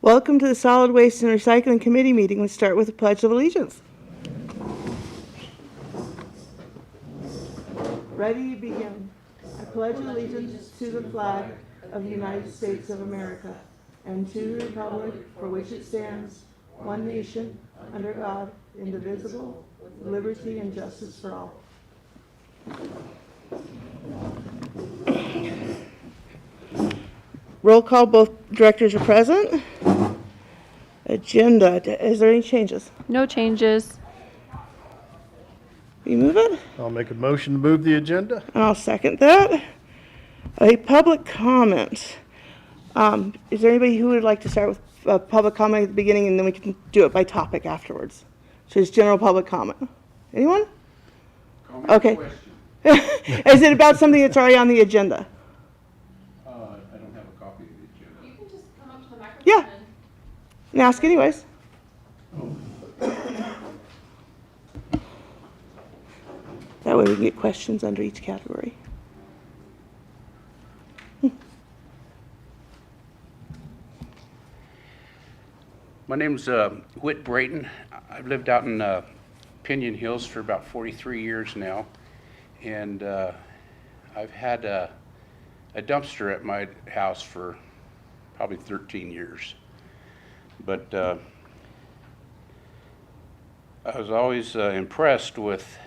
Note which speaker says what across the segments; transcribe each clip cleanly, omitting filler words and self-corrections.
Speaker 1: Welcome to the Solid Waste and Recycling Committee meeting. We start with the Pledge of Allegiance. Ready to begin. I pledge allegiance to the flag of the United States of America and to the republic for which it stands, one nation, under God, indivisible, with liberty and justice for all. Roll call, both directors are present. Agenda, is there any changes?
Speaker 2: No changes.
Speaker 1: Will you move it?
Speaker 3: I'll make a motion to move the agenda.
Speaker 1: And I'll second that. A public comment. Is there anybody who would like to start with public comment at the beginning, and then we can do it by topic afterwards? So it's general public comment. Anyone? Okay. Is it about something that's already on the agenda?
Speaker 4: I don't have a copy of the agenda.
Speaker 2: You can just come up to the microphone.
Speaker 1: Yeah. And ask anyways. That way we can get questions under each category.
Speaker 4: My name's Whit Brayton. I've lived out in Piñon Hills for about 43 years now, and I've had a dumpster at my house for probably 13 years. But I was always impressed with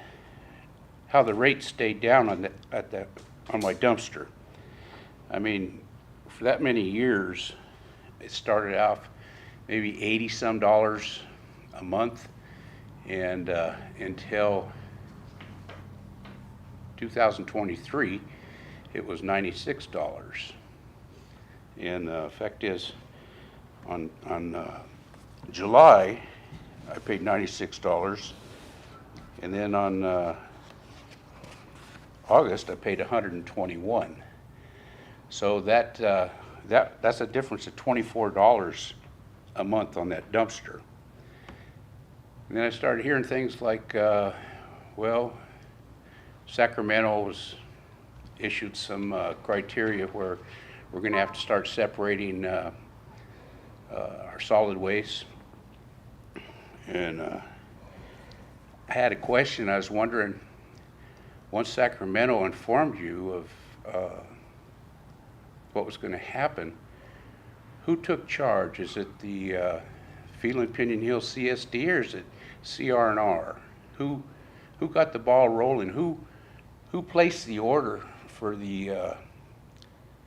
Speaker 4: how the rate stayed down on my dumpster. I mean, for that many years, it started off maybe $80-some a month, and until 2023, it was $96. And the fact is, on July, I paid $96, and then on August, I paid $121. So that's a difference of $24 a month on that dumpster. And then I started hearing things like, well, Sacramento was issued some criteria where we're going to have to start separating our solid waste. And I had a question. I was wondering, once Sacramento informed you of what was going to happen, who took charge? Is it the Phelan Piñon Hill CSD, or is it CR&R? Who got the ball rolling? Who placed the order for the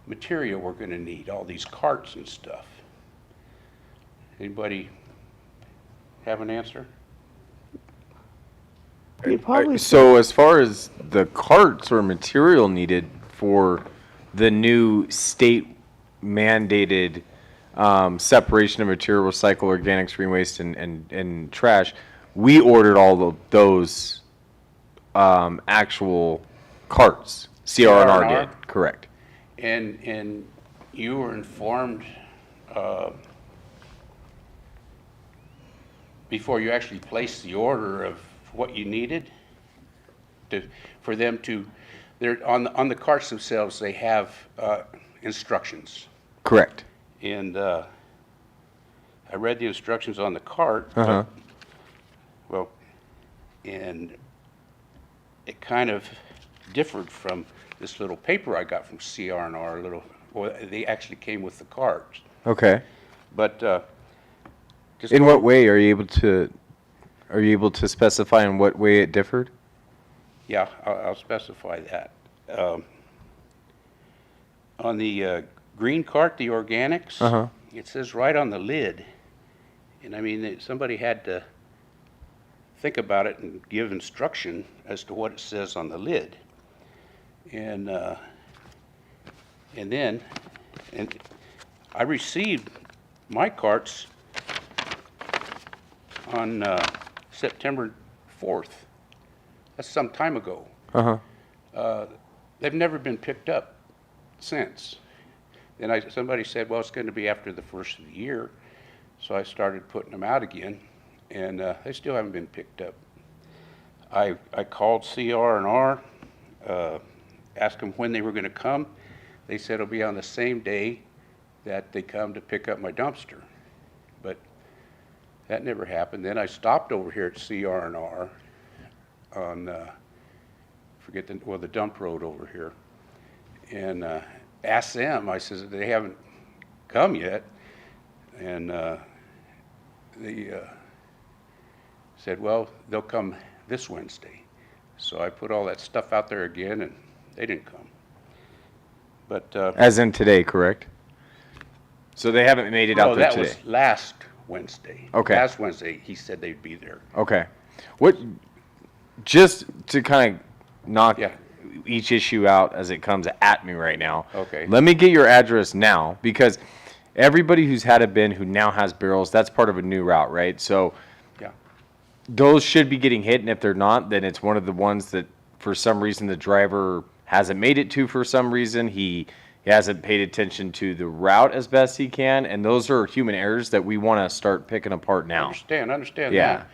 Speaker 4: material we're going to need, all these carts and stuff? Anybody have an answer?
Speaker 5: So as far as the carts or material needed for the new state mandated separation of material, recycle, organics, green waste, and trash, we ordered all of those actual carts. CR&R did, correct.
Speaker 4: And you were informed before you actually placed the order of what you needed for them to, on the carts themselves, they have instructions.
Speaker 5: Correct.
Speaker 4: And I read the instructions on the cart. Well, and it kind of differed from this little paper I got from CR&R. Well, they actually came with the carts.
Speaker 5: Okay.
Speaker 4: But
Speaker 5: in what way are you able to specify in what way it differed?
Speaker 4: Yeah, I'll specify that. On the green cart, the organics, it says right on the lid. And I mean, somebody had to think about it and give instruction as to what it says on the lid. And then I received my carts on September 4th. That's some time ago. They've never been picked up since. Then somebody said, well, it's going to be after the first of the year. So I started putting them out again, and they still haven't been picked up. I called CR&R, asked them when they were going to come. They said it'll be on the same day that they come to pick up my dumpster. but that never happened. Then I stopped over here at CR&R on, the dump road over here, and asked them. I says, they haven't come yet, and they said, well, they'll come this Wednesday. So I put all that stuff out there again, and they didn't come. But
Speaker 5: As in today, correct? So they haven't made it out there
Speaker 4: that
Speaker 5: today?
Speaker 4: was last Wednesday.
Speaker 5: Okay.
Speaker 4: Last Wednesday, he said they'd be there.
Speaker 5: Okay. What, just to kind of knock
Speaker 4: Yeah.
Speaker 5: each issue out as it comes at me right now.
Speaker 4: Okay.
Speaker 5: Let me get your address now, because everybody who's had a bin who now has barrels, that's part of a new route, right? So
Speaker 4: Yeah.
Speaker 5: those should be getting hit, and if they're not, then it's one of the ones that for some reason the driver hasn't made it to for some reason. He hasn't paid attention to the route as best he can, and those are human errors that we want to start picking apart now.
Speaker 4: Understand
Speaker 5: Yeah.
Speaker 4: that.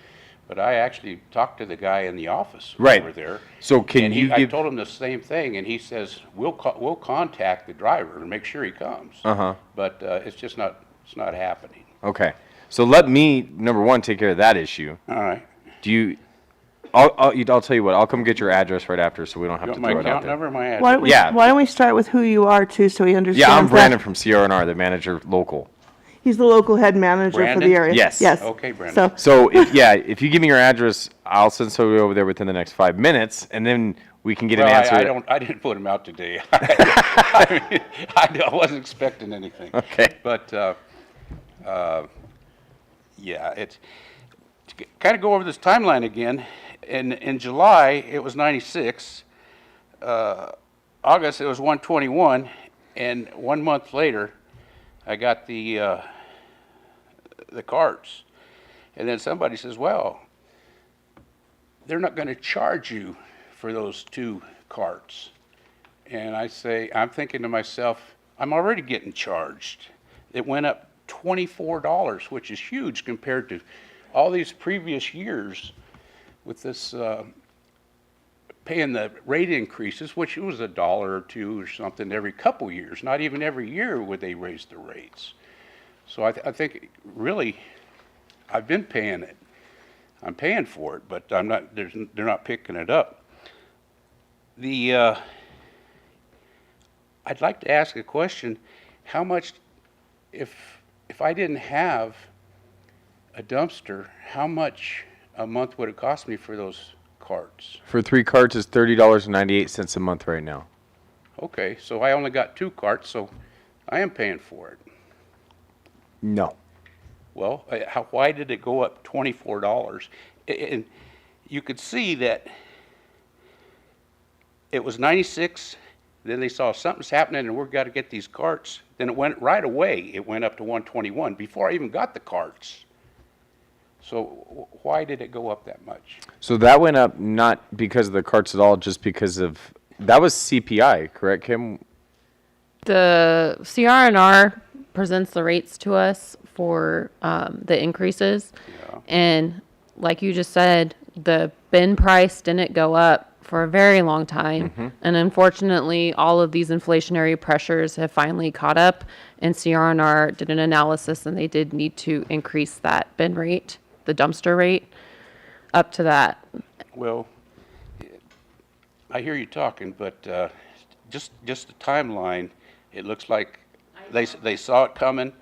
Speaker 4: But I actually talked to the guy in the office
Speaker 5: Right.
Speaker 4: over there.
Speaker 5: So can
Speaker 4: and
Speaker 5: you
Speaker 4: I
Speaker 5: give?
Speaker 4: told him the same thing, and he says, we'll contact the driver and make sure he comes.
Speaker 5: Uh-huh.
Speaker 4: But it's not happening.
Speaker 5: Okay. So let me, number one, take care of that issue.
Speaker 4: All right.
Speaker 5: Do you? I'll tell you what. I'll come get your address right after, so we don't have
Speaker 4: You
Speaker 5: to
Speaker 4: want
Speaker 5: throw
Speaker 4: my
Speaker 5: it out
Speaker 4: account
Speaker 5: there.
Speaker 4: number or my address?
Speaker 1: Why don't we,
Speaker 5: Yeah.
Speaker 1: why don't we start with who you are too, so he understands
Speaker 5: Yeah, I'm
Speaker 1: that
Speaker 5: Brandon from CR&R, the manager local.
Speaker 1: he's the local head manager for
Speaker 4: Brandon?
Speaker 1: the area.
Speaker 5: Yes.
Speaker 1: Yes.
Speaker 4: Okay, Brandon.
Speaker 1: So,
Speaker 5: So if you give me your address, I'll send somebody over there within the next 5 minutes, and then we can get
Speaker 4: Well,
Speaker 5: an answer.
Speaker 4: I didn't put him out today. I wasn't expecting anything.
Speaker 5: Okay.
Speaker 4: But, yeah, it's, to kind of go over this timeline again, in July, it was 96. August, it was 121, and 1 month later, I got the carts. And then somebody says, well, they're not going to charge you for those 2 carts. And I say, I'm thinking to myself, I'm already getting charged. It went up $24, which is huge compared to all these previous years with this paying the rate increases, which was $1 or $2 or something every couple years. Not even every year would they raise the rates. So I think really I've been paying it. I'm paying for it, but I'm not. They're not picking it up. I'd like to ask a question. How much, if I didn't have a dumpster, how much a month would it cost me for those carts?
Speaker 5: For 3 carts, it's $30.98 a month right now.
Speaker 4: Okay, so I only got 2 carts, so I am paying for it.
Speaker 5: No.
Speaker 4: Well, why did it go up $24? And you could see that it was 96, then they saw something's happening and we've got to get these carts. Then it went right away, it went up to 121 before I even got the carts. So why did it go up that much?
Speaker 5: So that went up not because of the carts at all, just because of, that was CPI, correct, Kim?
Speaker 2: The CR&R presents the rates to us for the increases.
Speaker 4: Yeah.
Speaker 2: And like you just said, the bin price didn't go up for a very long time. And unfortunately, all of these inflationary pressures have finally caught up, and CR&R did an analysis, and they did need to increase that bin rate, the dumpster rate, up to that.
Speaker 4: Well, I hear you talking, but just the timeline, it looks like they saw it coming.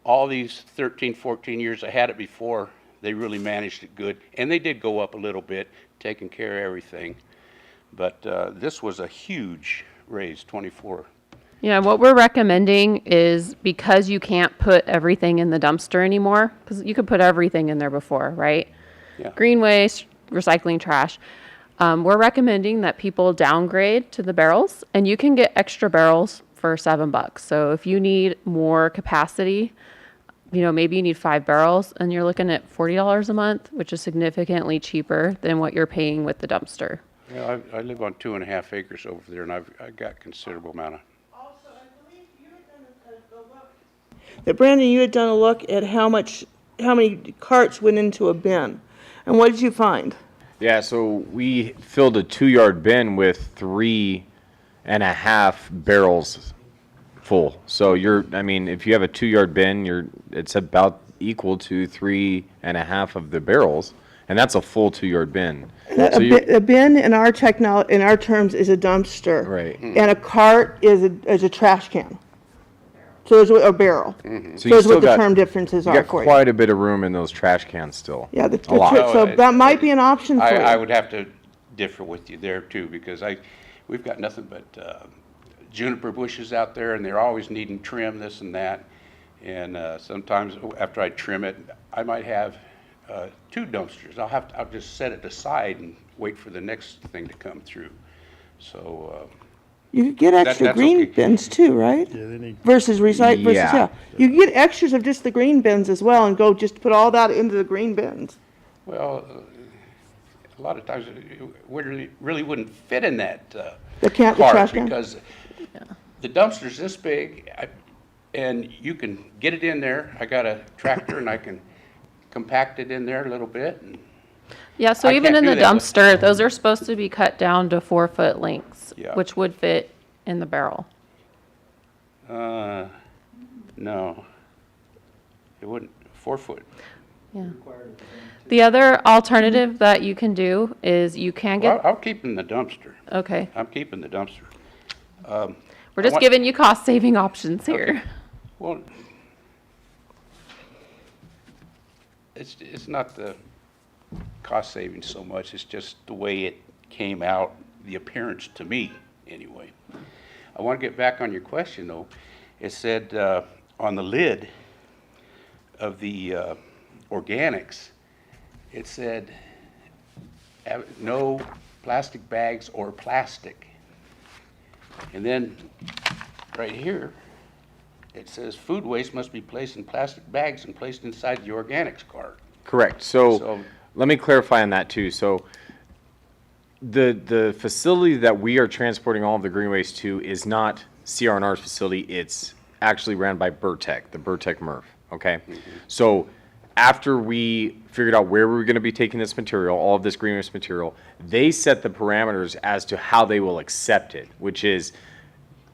Speaker 4: All these 13, 14 years I had it before, they really managed it good. And they did go up a little bit, taking care of everything. But this was a huge raise, 24.
Speaker 2: Yeah, what we're recommending is, because you can't put everything in the dumpster anymore, because you could put everything in there before, right?
Speaker 4: Yeah.
Speaker 2: Green waste, recycling, trash. We're recommending that people downgrade to the barrels, and you can get extra barrels for $7. So if you need more capacity, maybe you need 5 barrels, and you're looking at $40 a month, which is significantly cheaper than what you're paying with the dumpster.
Speaker 4: Yeah, I live on 2.5 acres over there, and I've got considerable amount of.
Speaker 1: that Brandon, you had done a look at how many carts went into a bin, and what did you find?
Speaker 5: Yeah, so we filled a 2-yard bin with 3.5 barrels full. So if you have a 2-yard bin, it's about equal to 3.5 of the barrels, and that's a full 2-yard bin.
Speaker 1: A
Speaker 5: So you,
Speaker 1: a bin in our in our terms is a dumpster.
Speaker 5: Right.
Speaker 1: And a cart is a trash can. So there's a barrel.
Speaker 5: so
Speaker 1: So
Speaker 5: you
Speaker 1: is what
Speaker 5: still
Speaker 1: the
Speaker 5: got,
Speaker 1: term differences
Speaker 5: you
Speaker 1: are
Speaker 5: got
Speaker 1: for you.
Speaker 5: quite a bit of room in those trash cans still.
Speaker 1: Yeah,
Speaker 5: A lot.
Speaker 1: so that might be an option for
Speaker 4: I
Speaker 1: you.
Speaker 4: would have to differ with you there too, because we've got nothing but juniper bushes out there, and they're always needing trim, this and that. And sometimes after I trim it, I might have 2 dumpsters. I'll just set it aside and wait for the next thing to come through. So,
Speaker 1: You could get extra
Speaker 4: that's
Speaker 1: green
Speaker 4: okay.
Speaker 1: bins too, right?
Speaker 3: Yeah, they need,
Speaker 1: Versus recycle,
Speaker 5: Yeah.
Speaker 1: You can get extras of just the green bins as well and go just put all that into the green bins.
Speaker 4: well, a lot of times we really wouldn't fit in that
Speaker 1: The
Speaker 4: cart,
Speaker 1: trash can?
Speaker 4: because the dumpster's this big, and you can get it in there. I got a tractor and I can compact it in there a little bit. And
Speaker 2: Yeah, so
Speaker 4: I
Speaker 2: even
Speaker 4: can't
Speaker 2: in the
Speaker 4: do that with-
Speaker 2: dumpster, those are supposed to be cut down to 4-foot lengths,
Speaker 4: Yeah.
Speaker 2: which would fit in the barrel.
Speaker 4: no, it wouldn't. 4 foot.
Speaker 2: Yeah. The other alternative that you can do is you can
Speaker 4: Well,
Speaker 2: get,
Speaker 4: I'll keep in the dumpster.
Speaker 2: okay,
Speaker 4: I'm keeping the dumpster.
Speaker 2: we're just
Speaker 4: want-
Speaker 2: giving you cost saving options here.
Speaker 4: Well, it's not the cost savings so much, it's just the way it came out, the appearance to me, anyway. I want to get back on your question, though. It said on the lid of the organics, it said no plastic bags or plastic. And then, right here, it says food waste must be placed in plastic bags and placed inside the organics cart.
Speaker 5: Correct. So
Speaker 4: So-
Speaker 5: let me clarify on that too. So the facility that we are transporting all of the green waste to is not CR&R's facility. It's actually ran by Burtech, the Burtech MRF. Okay. So after we figured out where we were going to be taking this material, all of this green waste material, they set the parameters as to how they will accept it, which is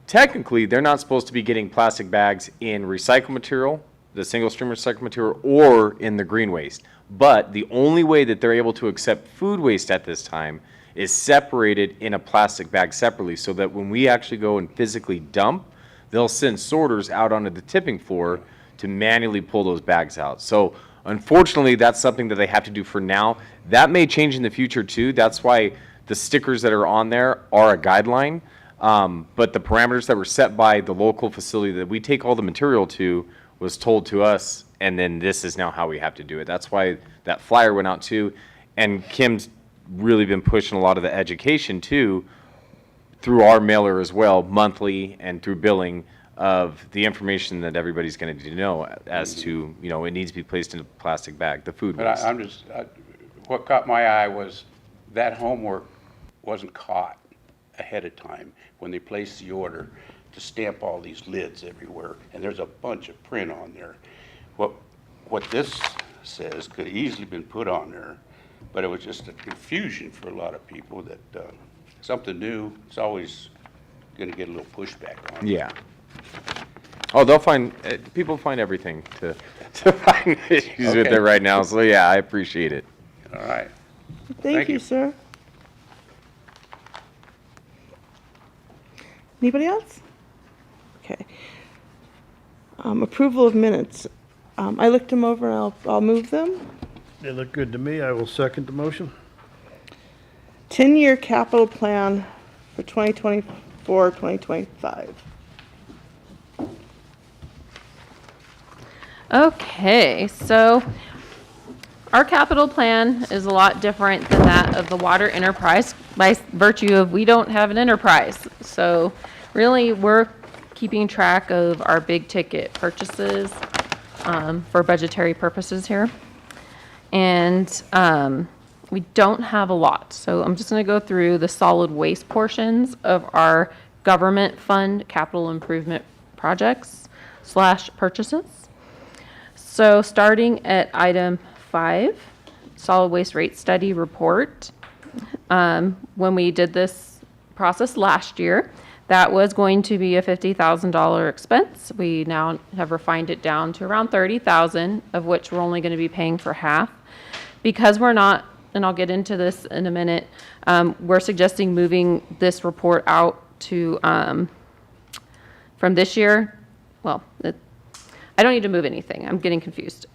Speaker 5: technically they're not supposed to be getting plastic bags in recycled material, the single stream recycled material, or in the green waste. But the only way that they're able to accept food waste at this time is separated in a plastic bag separately, so that when we actually go and physically dump, they'll send sorters out onto the tipping floor to manually pull those bags out. So unfortunately, that's something that they have to do for now. That may change in the future too. That's why the stickers that are on there are a guideline. But the parameters that were set by the local facility that we take all the material to was told to us, and then this is now how we have to do it. That's why that flyer went out too. And Kim's really been pushing a lot of the education too, through our mailer as well, monthly, and through billing, of the information that everybody's going to need to know as to, you know, it needs to be placed in a plastic bag, the food
Speaker 4: But
Speaker 5: waste.
Speaker 4: what caught my eye was that homework wasn't caught ahead of time when they placed the order to stamp all these lids everywhere, and there's a bunch of print on there. What this says could have easily been put on there, but it was just a confusion for a lot of people that something new, it's always going to get a little pushback on it.
Speaker 5: Yeah. Oh, they'll find, people find everything to find issues with
Speaker 4: Okay.
Speaker 5: it right now, so yeah, I appreciate it.
Speaker 4: All right.
Speaker 1: Thank
Speaker 4: Thank
Speaker 1: you,
Speaker 4: you.
Speaker 1: sir. Anybody else? Okay. Approval of minutes. I looked them over and I'll move them.
Speaker 3: they look good to me. I will second the motion.
Speaker 1: 10-year capital plan for 2024, 2025.
Speaker 2: Okay, so our capital plan is a lot different than that of the water enterprise by virtue of we don't have an enterprise. So really, we're keeping track of our big ticket purchases for budgetary purposes here. And we don't have a lot. So I'm just going to go through the solid waste portions of our government fund capital improvement projects / purchases. So starting at item 5, solid waste rate study report. When we did this process last year, That was going to be a $50,000 expense. We now have refined it down to around $30,000, of which we're only going to be paying for half. Because we're not, and I'll get into this in a minute, we're suggesting moving this report out to, from this year, well, I don't need to move anything. I'm getting confused.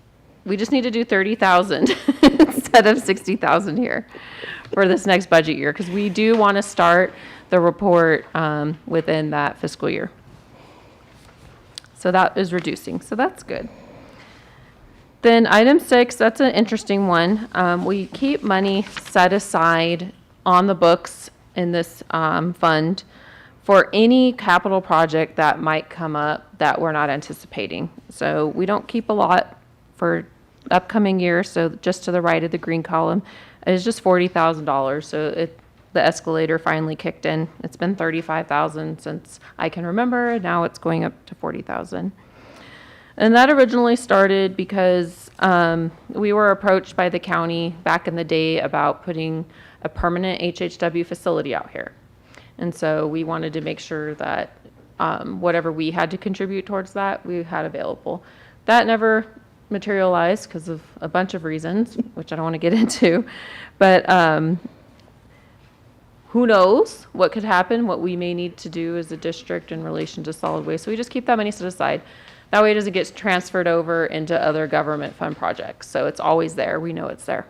Speaker 2: We just need to do 30,000 instead of 60,000 here for this next budget year, because we do want to start the report within that fiscal year. So that is reducing, so that's good. Then item 6, that's an interesting one. We keep money set aside on the books in this fund for any capital project that might come up that we're not anticipating. So we don't keep a lot for upcoming years. So just to the right of the green column is just $40,000. So the escalator finally kicked in. It's been $35,000 since I can remember. Now it's going up to $40,000. And that originally started because we were approached by the county back in the day about putting a permanent HHW facility out here. And so we wanted to make sure that whatever we had to contribute towards that, we had available. That never materialized because of a bunch of reasons, which I don't want to get into. But who knows what could happen, what we may need to do as a district in relation to solid waste. So we just keep that money set aside. That way it doesn't get transferred over into other government fund projects. So it's always there. We know it's there.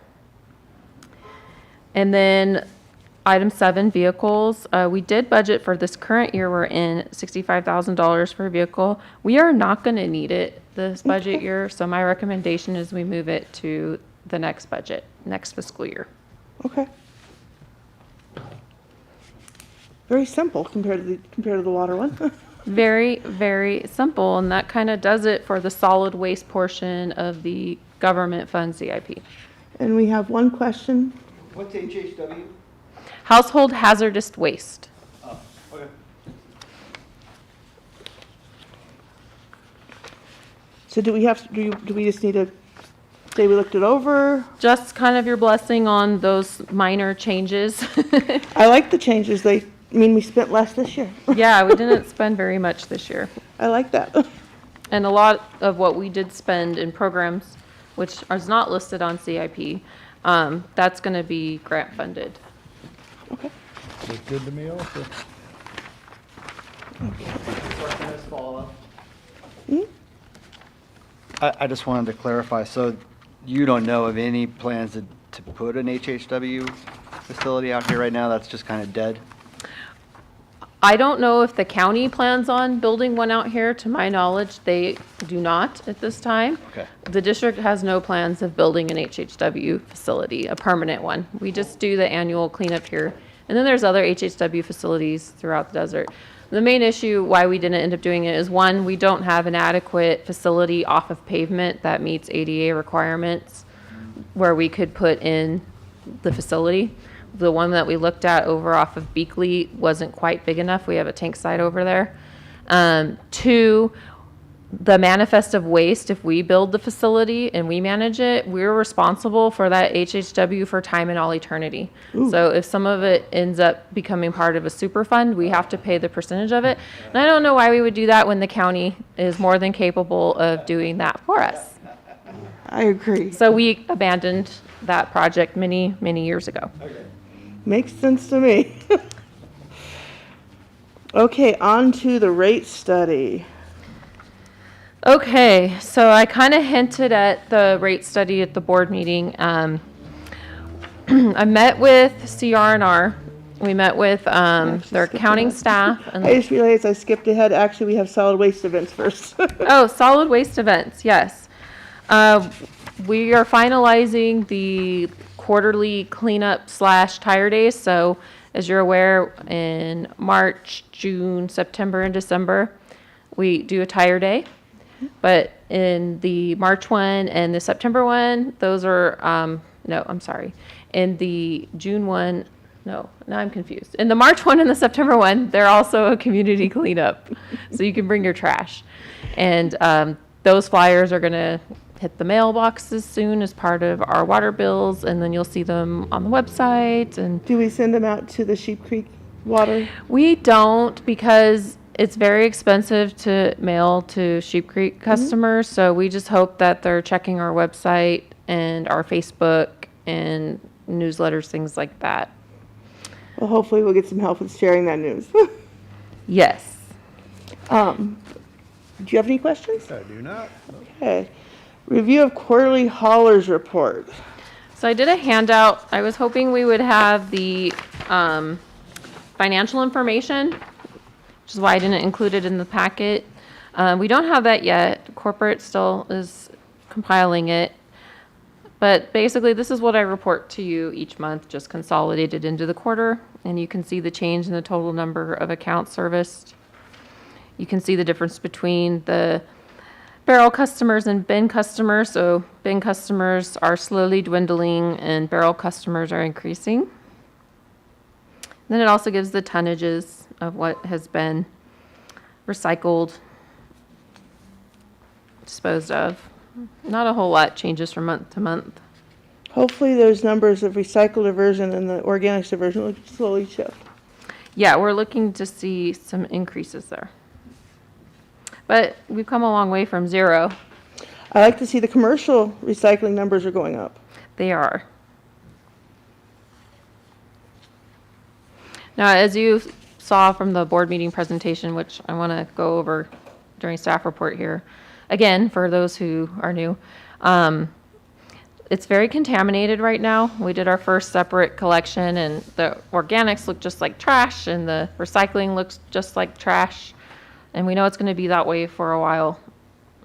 Speaker 2: And then item 7, vehicles. We did budget for this current year we're in $65,000 for a vehicle. We are not going to need it this budget year. So my recommendation is we move it to the next budget, next fiscal year.
Speaker 1: Okay. Very simple compared to the water one.
Speaker 2: Very, very simple, and that kind of does it for the solid waste portion of the government fund CIP.
Speaker 1: And we have one question.
Speaker 6: What's HHW?
Speaker 2: Household hazardous waste.
Speaker 6: Oh, okay.
Speaker 1: So do we just need to say we looked it over?
Speaker 2: Just kind of your blessing on those minor changes.
Speaker 1: I like the changes. They mean we spent less this year.
Speaker 2: Yeah, we didn't spend very much this year.
Speaker 1: I like that.
Speaker 2: And a lot of what we did spend in programs, which is not listed on CIP, that's going to be grant funded.
Speaker 1: Okay.
Speaker 3: Look good to me also.
Speaker 6: I just wanted to clarify, so you don't know of any plans to put an HHW facility out here right now? That's just kind of dead?
Speaker 2: I don't know if the county plans on building one out here. To my knowledge, they do not at this time.
Speaker 6: Okay.
Speaker 2: The district has no plans of building an HHW facility, a permanent one. We just do the annual cleanup here. And then there's other HHW facilities throughout the desert. The main issue why we didn't end up doing it is, one, we don't have an adequate facility off of pavement that meets ADA requirements where we could put in the facility. The one that we looked at over off of Beakley wasn't quite big enough. We have a tank site over there. 2, the manifest of waste, if we build the facility and we manage it, we're responsible for that HHW for time and all eternity. So if some of it ends up becoming part of a super fund, we have to pay the percentage of it. And I don't know why we would do that when the county is more than capable of doing that for us.
Speaker 1: I agree.
Speaker 2: So we abandoned that project many, many years ago.
Speaker 1: Makes sense to me. Okay, on to the rate study.
Speaker 2: Okay, so I kind of hinted at the rate study at the board meeting. I met with CR&R. We met with their accounting staff. And
Speaker 1: I just realized I skipped ahead. Actually, we have solid waste events first.
Speaker 2: oh, solid waste events, yes. We are finalizing the quarterly cleanup / tire days. So as you're aware, in March, June, September, and December, we do a tire day. But in the March one and the September one, those are, no, I'm sorry. In the June one, no, now I'm confused. In the March one and the September one, they're also a community cleanup. So you can bring your trash. And those flyers are going to hit the mailboxes soon as part of our water bills, and then you'll see them on the website. And
Speaker 1: Do we send them out to the Sheep Creek water?
Speaker 2: We don't, because it's very expensive to mail to Sheep Creek customers. So we just hope that they're checking our website and our Facebook and newsletters, things like that.
Speaker 1: Well, hopefully we'll get some help with sharing that news.
Speaker 2: Yes.
Speaker 1: Do you have any questions?
Speaker 3: I do not.
Speaker 1: Okay. Review of quarterly haulers report.
Speaker 2: So I did a handout. I was hoping we would have the financial information, which is why I didn't include it in the packet. We don't have that yet. Corporate still is compiling it. But basically, this is what I report to you each month, just consolidated into the quarter. And you can see the change in the total number of accounts serviced. You can see the difference between the barrel customers and bin customers. So bin customers are slowly dwindling and barrel customers are increasing. Then it also gives the tonnages of what has been recycled, disposed of. Not a whole lot changes from month to month.
Speaker 1: Hopefully those numbers of recycled diversion and the organics diversion will slowly shift.
Speaker 2: Yeah, we're looking to see some increases there. But we've come a long way from zero.
Speaker 1: I like to see the commercial recycling numbers are going up.
Speaker 2: They are. Now, as you saw from the board meeting presentation, which I want to go over during staff report here, again, for those who are new, it's very contaminated right now. We did our first separate collection, and the organics look just like trash, and the recycling looks just like trash. And we know it's going to be that way for a while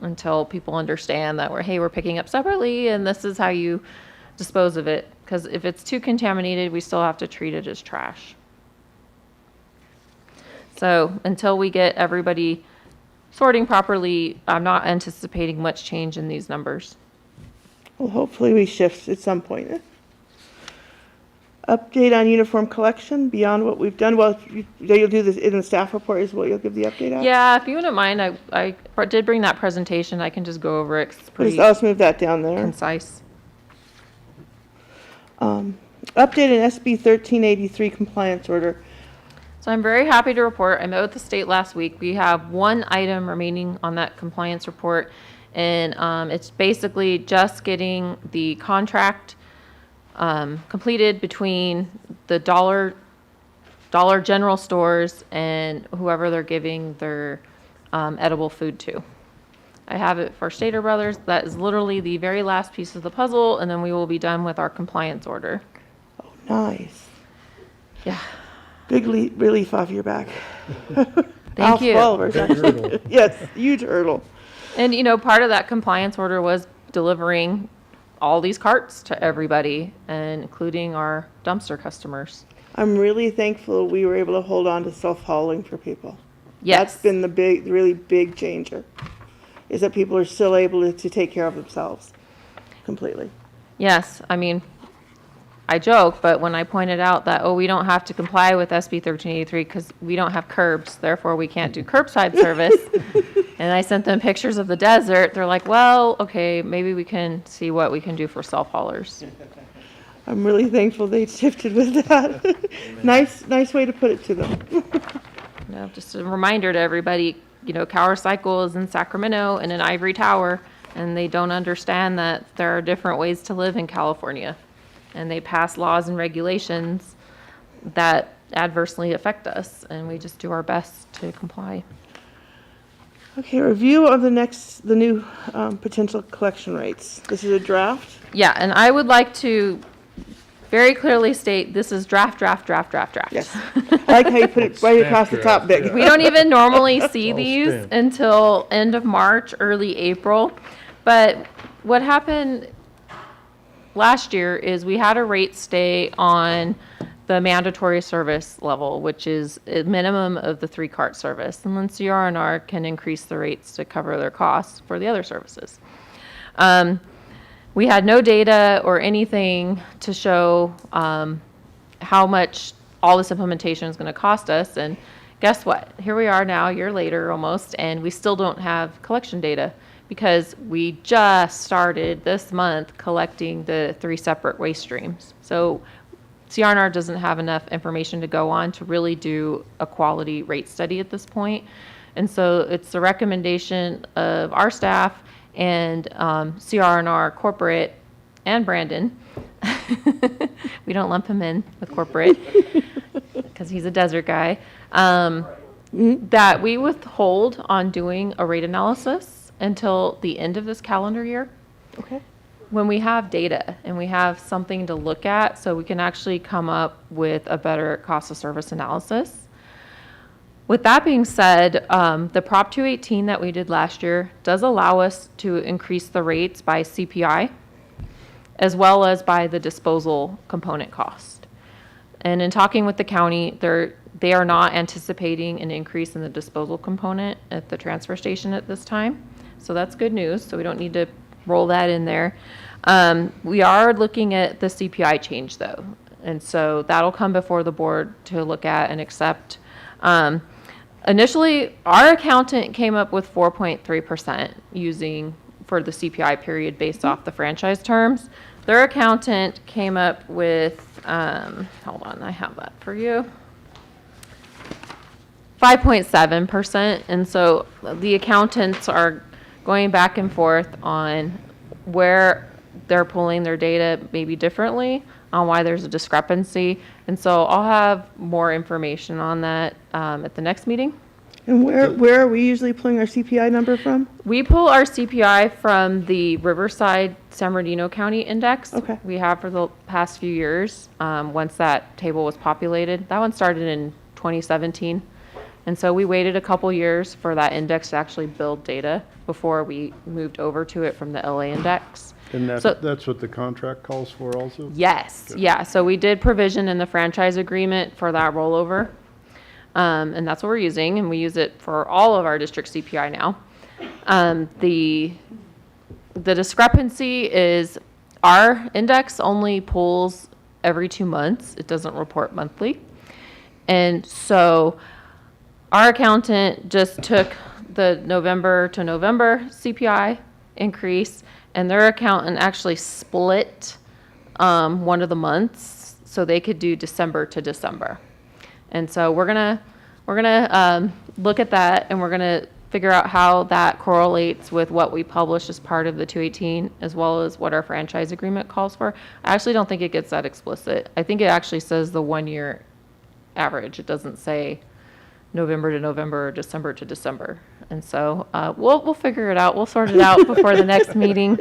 Speaker 2: until people understand that we're picking up separately, and this is how you dispose of it. Because if it's too contaminated, we still have to treat it as trash. So until we get everybody sorting properly, I'm not anticipating much change in these numbers.
Speaker 1: Well, hopefully we shift at some point. Update on uniform collection beyond what we've done. Well, you'll do this in the staff report is what you'll give the update on?
Speaker 2: Yeah, if you wouldn't mind, I did bring that presentation. I can just go over it. It's pretty
Speaker 1: I'll just move that down there.
Speaker 2: concise.
Speaker 1: Update on SB 1383 compliance order.
Speaker 2: So I'm very happy to report, I met with the state last week. We have one item remaining on that compliance report, and it's basically just getting the contract completed between the Dollar General stores and whoever they're giving their edible food to. I have it for Stater Brothers. That is literally the very last piece of the puzzle, and then we will be done with our compliance order.
Speaker 1: Oh, nice.
Speaker 2: Yeah.
Speaker 1: Big relief off your back.
Speaker 2: Thank you.
Speaker 1: Yes, huge hurdle.
Speaker 2: And, you know, part of that compliance order was delivering all these carts to everybody, and including our dumpster customers.
Speaker 1: I'm really thankful we were able to hold on to self-hauling for people.
Speaker 2: Yes.
Speaker 1: That's been the really big changer, is that people are still able to take care of themselves completely.
Speaker 2: Yes. I mean, I joke, but when I pointed out that, we don't have to comply with SB 1383 because we don't have curbs, therefore we can't do curbside service. And I sent them pictures of the desert. They're like, well, okay, maybe we can see what we can do for self-haulers.
Speaker 1: I'm really thankful they shifted with that. Nice way to put it to them.
Speaker 2: You know, just a reminder to everybody, you know, Cower Cycle is in Sacramento and in Ivory Tower, and they don't understand that there are different ways to live in California. And they pass laws and regulations that adversely affect us, and we just do our best to comply.
Speaker 1: Okay, review of the new potential collection rates. This is a draft.
Speaker 2: Yeah, and I would like to very clearly state this is draft.
Speaker 1: Yes. I like how you put it right across the top big.
Speaker 2: We don't even normally see
Speaker 3: all
Speaker 2: these
Speaker 3: stamped.
Speaker 2: until end of March, early April. But what happened last year is we had a rate stay on the mandatory service level, which is a minimum of the 3-cart service. And then CR&R can increase the rates to cover their costs for the other services. We had no data or anything to show how much all this implementation is going to cost us. And guess what? Here we are now, a year later almost, and we still don't have collection data because we just started this month collecting the 3 separate waste streams. So CRNR doesn't have enough information to go on to really do a quality rate study at this point. And so it's the recommendation of our staff and CRNR corporate and Brandon. We don't lump him in with corporate because he's a desert guy. That we withhold on doing a rate analysis until the end of this calendar year.
Speaker 1: Okay.
Speaker 2: When we have data and we have something to look at, so we can actually come up with a better cost of service analysis. With that being said, the Prop 218 that we did last year does allow us to increase the rates by CPI, as well as by the disposal component cost. And in talking with the county, they are not anticipating an increase in the disposal component at the transfer station at this time. So that's good news, so we don't need to roll that in there. We are looking at the CPI change though, and so that'll come before the board to look at and accept. Initially, our accountant came up with 4.3% using for the CPI period based off the franchise terms. Their accountant came up with, hold on, I have that for you. 5.7%, and so the accountants are going back and forth on where they're pulling their data maybe differently, on why there's a discrepancy, and so I'll have more information on that at the next meeting.
Speaker 1: And where are we usually pulling our CPI number from?
Speaker 2: We pull our CPI from the Riverside San Bernardino County Index.
Speaker 1: Okay.
Speaker 2: We have for the past few years, once that table was populated. That one started in 2017. And so we waited a couple years for that index to actually build data before we moved over to it from the LA index.
Speaker 3: And
Speaker 2: So-
Speaker 3: that's what the contract calls for also?
Speaker 2: Yes, yeah, so we did provision in the franchise agreement for that rollover. And that's what we're using, and we use it for all of our district CPI now. The discrepancy is our index only pulls every 2 months. It doesn't report monthly. And so our accountant just took the November to November CPI increase, and their accountant actually split one of the months so they could do December to December. And so we're gonna look at that, and we're gonna figure out how that correlates with what we publish as part of the 218, as well as what our franchise agreement calls for. I actually don't think it gets that explicit. I think it actually says the 1 year average. It doesn't say November to November or December to December. And so we'll figure it out. We'll sort it out before the next meeting.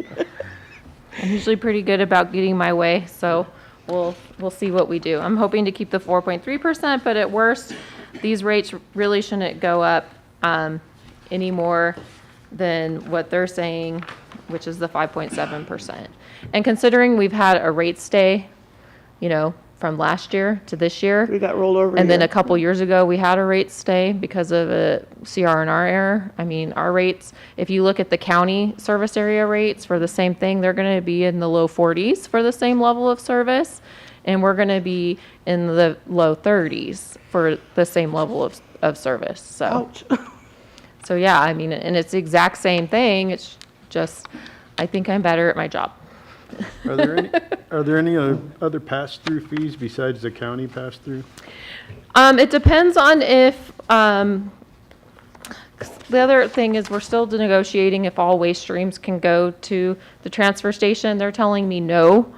Speaker 2: I'm usually pretty good about getting my way, so we'll see what we do. I'm hoping to keep the 4.3%, but at worst, these rates really shouldn't go up any more than what they're saying, which is the 5.7%. And considering we've had a rate stay, from last year to this year.
Speaker 1: We got rolled over.
Speaker 2: And then
Speaker 1: here.
Speaker 2: a couple years ago, we had a rate stay because of a CRNR error. I mean, our rates, if you look at the county service area rates for the same thing, they're going to be in the low 40s for the same level of service. And we're going to be in the low 30s for the same level of service. So,
Speaker 1: Ouch.
Speaker 2: so yeah, I mean, and it's the exact same thing. It's just, I think I'm better at my job.
Speaker 3: Are there any other pass-through fees besides the county pass-through?
Speaker 2: It depends on if, the other thing is we're still negotiating if all waste streams can go to the transfer station. They're telling me no.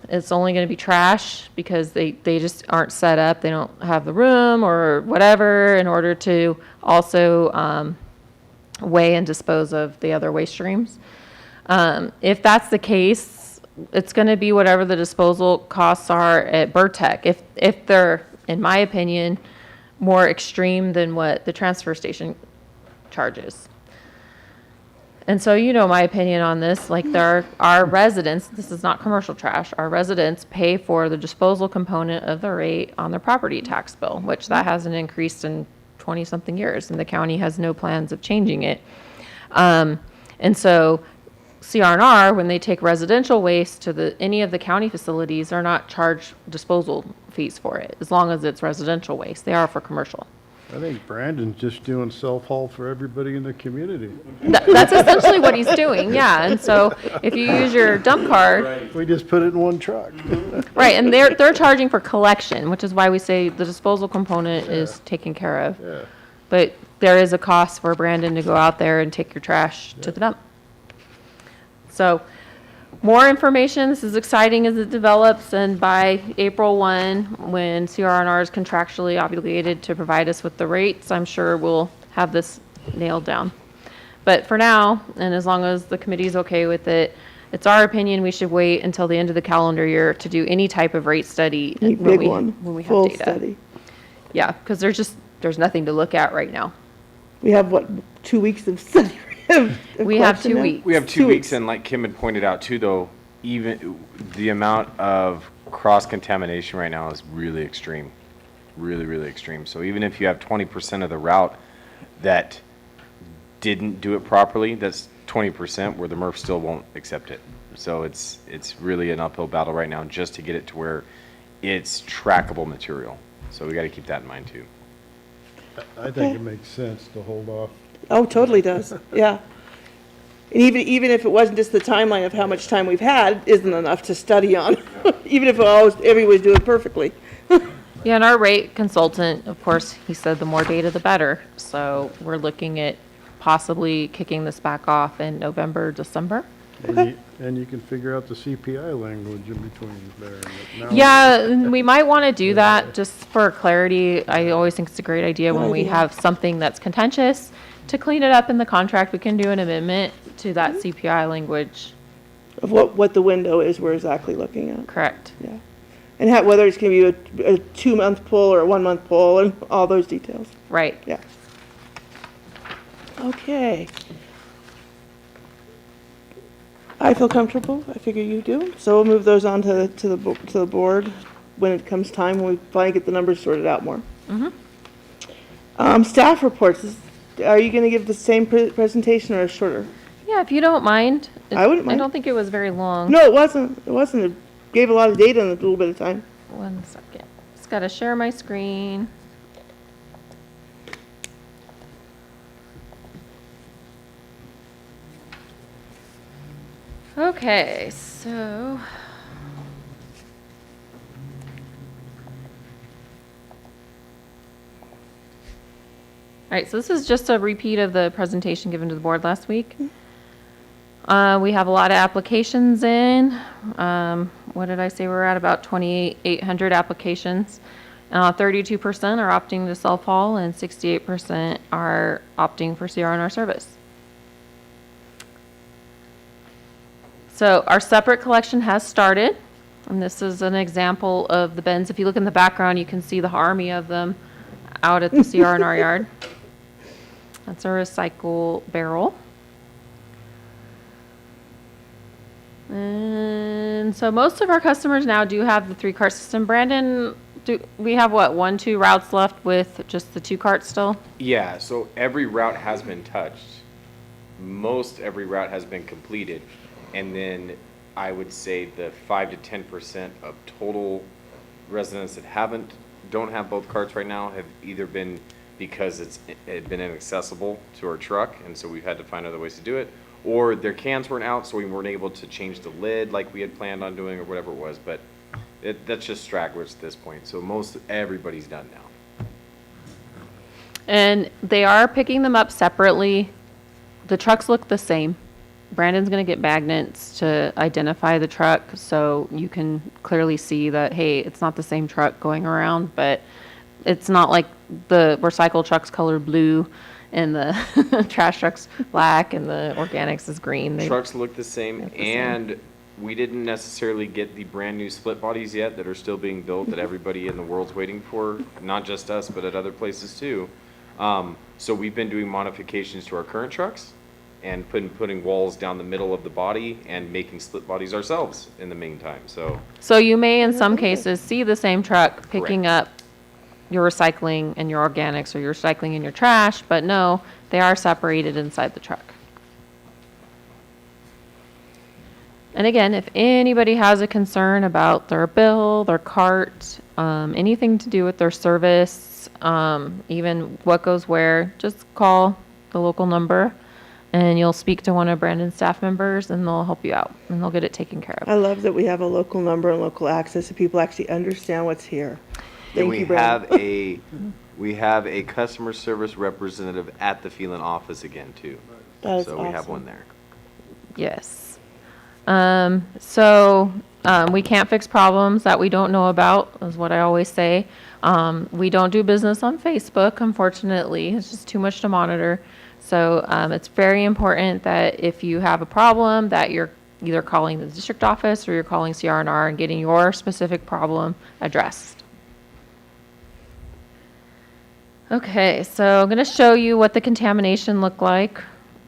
Speaker 2: It's only going to be trash because they just aren't set up. They don't have the room or whatever in order to also weigh and dispose of the other waste streams. If that's the case, it's going to be whatever the disposal costs are at Burtech. If they're, in my opinion, more extreme than what the transfer station charges. And so my opinion on this, like our residents, this is not commercial trash, our residents pay for the disposal component of the rate on their property tax bill, which that hasn't increased in 20-something years, and the county has no plans of changing it. And so CRNR, when they take residential waste to any of the county facilities, they're not charged disposal fees for it, as long as it's residential waste. They are for commercial.
Speaker 3: I think Brandon's just doing self-haul for everybody in the community.
Speaker 2: That's essentially what he's doing, yeah. And so if you use your dump card,
Speaker 3: We just put it in one truck.
Speaker 2: right, and they're charging for collection, which is why we say the disposal component is taken care of.
Speaker 3: Yeah.
Speaker 2: But there is a cost for Brandon to go out there and take your trash to the dump. So more information, this is exciting as it develops, and by April 1, when CRNR is contractually obligated to provide us with the rates, I'm sure we'll have this nailed down. But for now, and as long as the committee's okay with it, it's our opinion we should wait until the end of the calendar year to do any type of rate study.
Speaker 1: Any
Speaker 2: when
Speaker 1: big
Speaker 2: we-
Speaker 1: one,
Speaker 2: When we have
Speaker 1: full
Speaker 2: data.
Speaker 1: study.
Speaker 2: Yeah, because there's nothing to look at right now.
Speaker 1: We have, what, 2 weeks of study? of
Speaker 2: We have
Speaker 1: collection
Speaker 2: 2
Speaker 1: now?
Speaker 2: weeks.
Speaker 5: We have 2
Speaker 1: 2
Speaker 5: weeks,
Speaker 1: weeks.
Speaker 5: and like Kim had pointed out too, though, even the amount of cross-contamination right now is really extreme. Really, really extreme. So even if you have 20% of the route that didn't do it properly, that's 20% where the MRF still won't accept it. So it's really an uphill battle right now just to get it to where it's trackable material. So we got to keep that in mind too.
Speaker 3: I think it makes sense to hold off.
Speaker 1: Oh, totally does, yeah. And even if it wasn't just the timeline of how much time we've had, isn't enough to study on, even if everybody's doing perfectly.
Speaker 2: Yeah, and our rate consultant, of course, he said the more data, the better. So we're looking at possibly kicking this back off in November, December.
Speaker 3: And you can figure out the CPI language in between there. But now-
Speaker 2: Yeah, and we might want to do that just for clarity. I always think it's a great idea when we
Speaker 1: idea.
Speaker 2: have something that's contentious to clean it up in the contract. We can do an amendment to that CPI language.
Speaker 1: Of what the window is we're exactly looking at,
Speaker 2: Correct.
Speaker 1: yeah. And whether it's gonna be a 2-month pull or a 1-month pull and all those details,
Speaker 2: Right.
Speaker 1: yeah. Okay. I feel comfortable, I figure you do, so we'll move those on to the board when it comes time, when we finally get the numbers sorted out more. Staff reports, are you gonna give the same presentation or shorter?
Speaker 2: Yeah, if you don't mind.
Speaker 1: I wouldn't mind.
Speaker 2: I don't think it was very long.
Speaker 1: No, it wasn't, it gave a lot of data in a little bit of time.
Speaker 2: 1 second. Just got to share my screen. Okay, so. All right, so this is just a repeat of the presentation given to the board last week. We have a lot of applications in. What did I say? We're at about 2,800 applications. 32% are opting to self-haul and 68% are opting for CRNR service. So our separate collection has started, and this is an example of the bins. If you look in the background, you can see the army of them out at the CRNR yard. That's a recycle barrel. And so most of our customers now do have the 3-cart system. Brandon, we have what, 1, 2 routes left with just the 2 carts still?
Speaker 5: Yeah, so every route has been touched. Most every route has been completed. And then I would say the 5 to 10% of total residents that don't have both carts right now have either been because it had been inaccessible to our truck, and so we've had to find other ways to do it, or their cans weren't out, so we weren't able to change the lid like we had planned on doing or whatever it was. But that's just stragglers at this point. So everybody's done now.
Speaker 2: And they are picking them up separately. The trucks look the same. Brandon's going to get magnets to identify the truck so you can clearly see that, hey, it's not the same truck going around, but it's not like the recycle truck's colored blue and the trash truck's black and the organics is green.
Speaker 5: Trucks look the same,
Speaker 2: look the same.
Speaker 5: and we didn't necessarily get the brand new split bodies yet that are still being built that everybody in the world's waiting for, not just us, but at other places too. So we've been doing modifications to our current trucks and putting walls down the middle of the body and making split bodies ourselves in the meantime.
Speaker 2: So you may, in some cases, see the same truck picking
Speaker 5: Correct.
Speaker 2: up your recycling and your organics or your recycling and your trash, but no, they are separated inside the truck. And again, if anybody has a concern about their bill, their cart, anything to do with their service, receipts, even what goes where, just call the local number and you'll speak to one of Brandon's staff members and they'll help you out and they'll get it taken care of.
Speaker 1: I love that we have a local number and local access so people actually understand what's here. Thank you, Brandon.
Speaker 5: We have a customer service representative at the Phelan office again too.
Speaker 1: That is
Speaker 5: So we have
Speaker 1: awesome.
Speaker 5: one there.
Speaker 2: Yes. We can't fix problems that we don't know about, is what I always say. We don't do business on Facebook, unfortunately. It's just too much to monitor. So it's very important that if you have a problem, that you're either calling the district office or you're calling CR&R and getting your specific problem addressed. Okay, so I'm going to show you what the contamination looked like.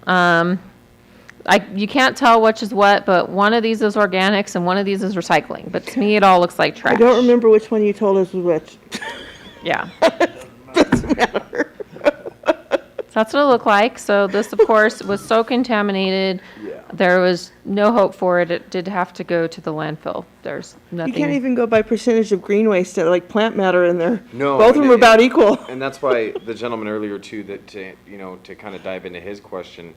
Speaker 2: You can't tell which is what, but one of these is organics and one of these is recycling. But to me, it all looks like trash.
Speaker 1: I don't remember which one you told us was which.
Speaker 2: Yeah. So that's what it looked like. So this, of course, was so contaminated.
Speaker 5: Yeah.
Speaker 2: There was no hope for it. It did have to go to the landfill. There's
Speaker 1: You
Speaker 2: nothing.
Speaker 1: can't even go by percentage of green waste, like plant matter in there.
Speaker 5: No,
Speaker 1: Both of them
Speaker 5: and
Speaker 1: are
Speaker 5: it-
Speaker 1: about equal.
Speaker 5: And that's why the gentleman earlier too, that to kind of dive into his question,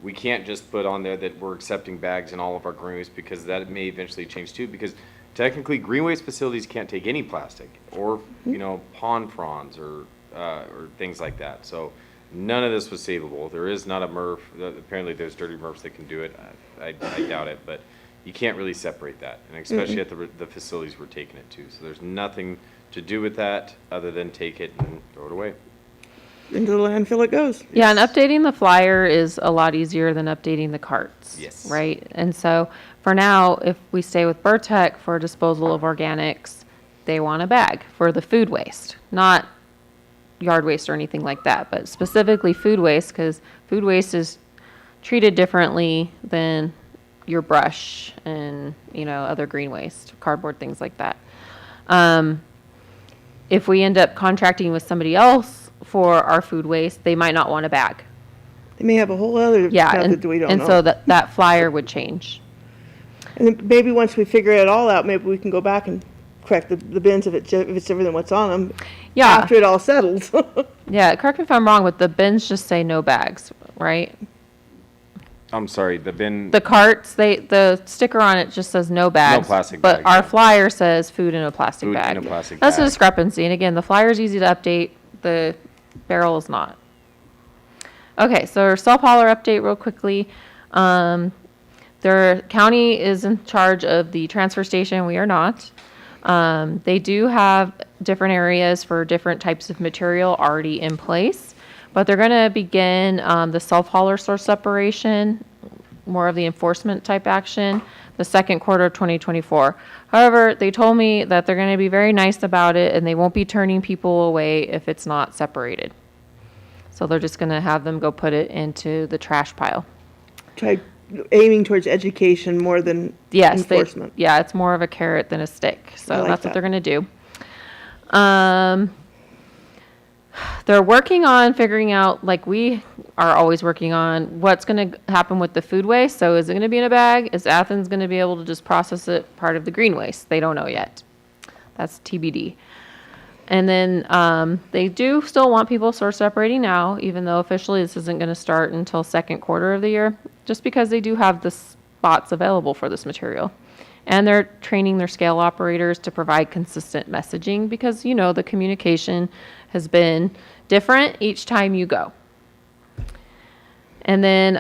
Speaker 5: we can't just put on there that we're accepting bags in all of our green waste because that may eventually change too, because technically green waste facilities can't take any plastic or, pond fronds or things like that. So none of this was savable. There is not a MRF. Apparently there's dirty MRFs that can do it. I doubt it, but you can't really separate that, and especially at the facilities we're taking it to. So there's nothing to do with that other than take it and throw it away.
Speaker 1: Into the landfill it goes.
Speaker 2: Yeah, and updating the flyer is a lot easier than updating the carts.
Speaker 5: Yes.
Speaker 2: Right? And so for now, if we stay with Burtec for disposal of organics, they want a bag for the food waste, not yard waste or anything like that, but specifically food waste, because food waste is treated differently than your brush and, other green waste, cardboard, things like that. If we end up contracting with somebody else for our food waste, they might not want a bag.
Speaker 1: They may have a whole other
Speaker 2: Yeah,
Speaker 1: stuff
Speaker 2: and,
Speaker 1: that we don't
Speaker 2: and
Speaker 1: know.
Speaker 2: so that flyer would change.
Speaker 1: And then maybe once we figure it all out, maybe we can go back and correct the bins if it's different than what's on them.
Speaker 2: Yeah.
Speaker 1: After it all settles.
Speaker 2: Yeah, correct me if I'm wrong, but the bins just say no bags, right?
Speaker 5: I'm sorry, the bin.
Speaker 2: The carts, the sticker on it just says no bags.
Speaker 5: plastic
Speaker 2: But
Speaker 5: bags,
Speaker 2: our
Speaker 5: yeah.
Speaker 2: flyer says food in a plastic
Speaker 5: Food in
Speaker 2: bag.
Speaker 5: a plastic
Speaker 2: That's a
Speaker 5: bag.
Speaker 2: discrepancy. And again, the flyer's easy to update, the barrel is not. Okay, so our self-hauler update real quickly. Their county is in charge of the transfer station. We are not. They do have different areas for different types of material already in place, but they're going to begin the self-hauler source separation, more of the enforcement type action, the second quarter of 2024. However, they told me that they're going to be very nice about it and they won't be turning people away if it's not separated. So they're just going to have them go put it into the trash pile.
Speaker 1: Try aiming towards education more than
Speaker 2: Yes,
Speaker 1: enforcement.
Speaker 2: yeah, it's more of a carrot than a stick. So
Speaker 1: I like
Speaker 2: that's
Speaker 1: that.
Speaker 2: what they're going to do. They're working on figuring out, like we are always working on, what's going to happen with the food waste. So is it going to be in a bag? Is Athens going to be able to just process it part of the green waste? They don't know yet. That's TBD. And then they do still want people source separating now, even though officially this isn't going to start until second quarter of the year, just because they do have the spots available for this material. And they're training their scale operators to provide consistent messaging because, the communication has been different each time you go. And then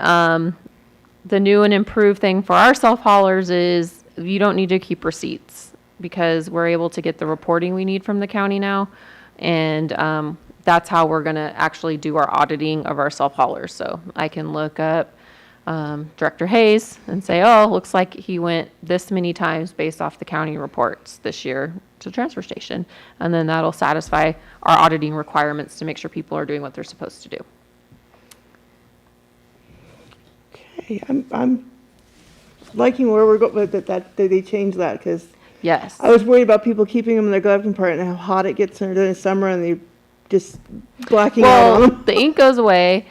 Speaker 2: the new and improved thing for our self-haulers is you don't need to keep receipts because we're able to get the reporting we need from the county now. And that's how we're going to actually do our auditing of our self-haulers. So I can look up Director Hayes and say, oh, looks like he went this many times based off the county reports this year to the transfer station. And then that'll satisfy our auditing requirements to make sure people are doing what they're supposed to do.
Speaker 1: Okay, I'm liking where we're going, but that they changed that because
Speaker 2: Yes.
Speaker 1: I was worried about people keeping them in their glove compartment and how hot it gets during the summer and they just blacking out on
Speaker 2: Well,
Speaker 1: them.
Speaker 2: the ink goes away.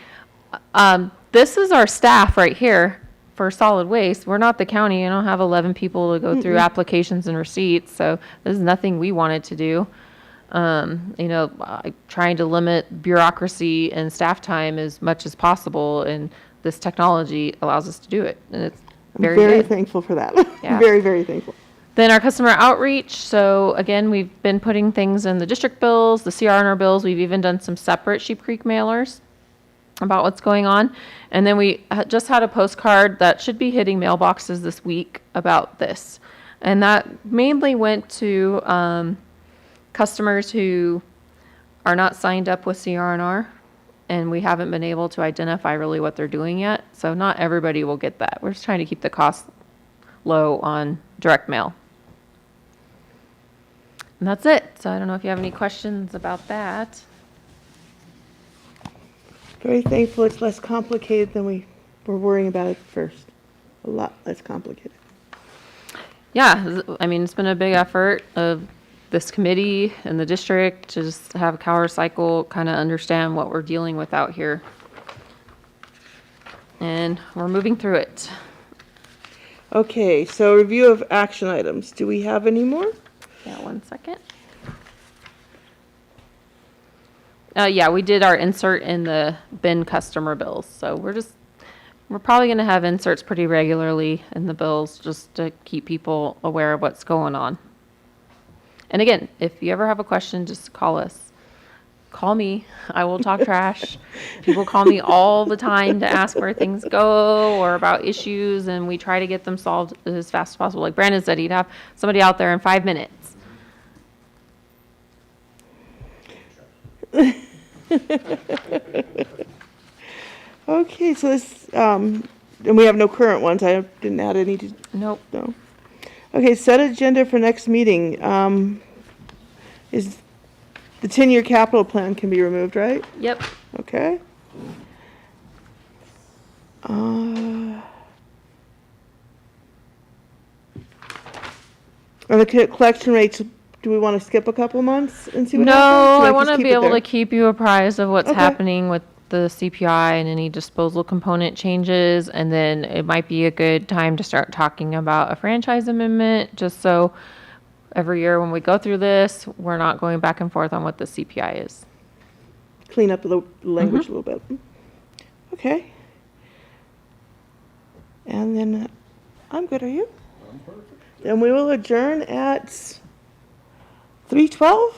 Speaker 2: This is our staff right here for solid waste. We're not the county. I don't have 11 people to go through applications and receipts, so this is nothing we wanted to do. Trying to limit bureaucracy and staff time as much as possible, and this technology allows us to do it, and it's
Speaker 1: I'm
Speaker 2: very
Speaker 1: very
Speaker 2: good.
Speaker 1: thankful for that.
Speaker 2: Yeah.
Speaker 1: Very, very thankful.
Speaker 2: Then our customer outreach. So again, we've been putting things in the district bills, the CR&R bills. We've even done some separate Sheep Creek mailers about what's going on. And then we just had a postcard that should be hitting mailboxes this week about this. And that mainly went to customers who are not signed up with CR&R, and we haven't been able to identify really what they're doing yet. So not everybody will get that. We're just trying to keep the cost low on direct mail. And that's it. So I don't know if you have any questions about that.
Speaker 1: Very thankful it's less complicated than we were worrying about at first. A lot less complicated.
Speaker 2: Yeah, I mean, it's been a big effort of this committee and the district to just have Cal Recycle kind of understand what we're dealing with out here. And we're moving through it.
Speaker 1: Okay, so review of action items. Do we have any more?
Speaker 2: Yeah, 1 second. Yeah, we did our insert in the bin customer bills. So we're probably going to have inserts pretty regularly in the bills just to keep people aware of what's going on. And again, if you ever have a question, just call us. Call me. I will talk trash. People call me all the time to ask where things go or about issues, and we try to get them solved as fast as possible. Like Brandon said, he'd have somebody out there in 5 minutes.
Speaker 1: Okay, so this, and we have no current ones. I didn't add any to,
Speaker 2: Nope.
Speaker 1: no. Okay, set agenda for next meeting. Is the 10-year capital plan can be removed, right?
Speaker 2: Yep.
Speaker 1: Okay. And the collection rates, do we want to skip a couple months and see what
Speaker 2: No,
Speaker 1: happens? Or
Speaker 2: I
Speaker 1: just
Speaker 2: want to
Speaker 1: keep
Speaker 2: be
Speaker 1: it
Speaker 2: able
Speaker 1: there?
Speaker 2: to keep you apprised of what's
Speaker 1: Okay.
Speaker 2: happening with the CPI and any disposal component changes. And then it might be a good time to start talking about a franchise amendment, just so every year when we go through this, we're not going back and forth on what the CPI is.
Speaker 1: Clean up the language
Speaker 2: Mm-hmm.
Speaker 1: a little bit. Okay. And then I'm good, are you? I'm perfect. Then we will adjourn at 3:12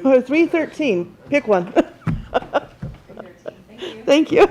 Speaker 1: or 3:13. Pick one. Thank you.